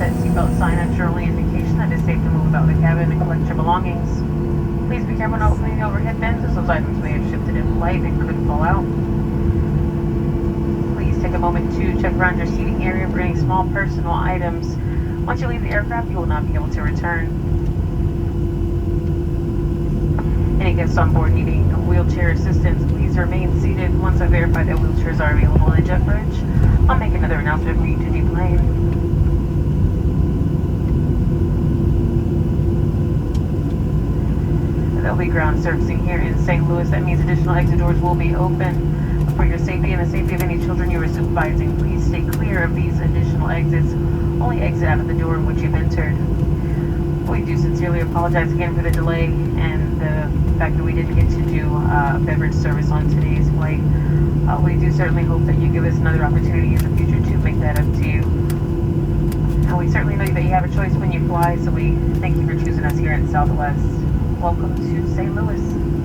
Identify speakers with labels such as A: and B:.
A: That seatbelt sign is your only indication that it's safe to move about the cabin and collect your belongings. Please be careful not opening the overhead bins, as those items may have shifted in flight and could fall out. Please take a moment to check around your seating area for any small personal items. Once you leave the aircraft, you will not be able to return. Any guests on board needing wheelchair assistance, please remain seated. Once I verify that wheelchairs are available in the jet bridge, I'll make another announcement for you to deplane. There'll be ground servicing here in St. Louis. That means additional exit doors will be open. For your safety and the safety of any children you are supervising, please stay clear of these additional exits. Only exit out of the door in which you've entered. We do sincerely apologize again for the delay and the fact that we didn't get to do beverage service on today's flight. We do certainly hope that you give us another opportunity in the future to make that up to you. And we certainly know that you have a choice when you fly, so we thank you for choosing us here at Southwest. Welcome to St. Louis.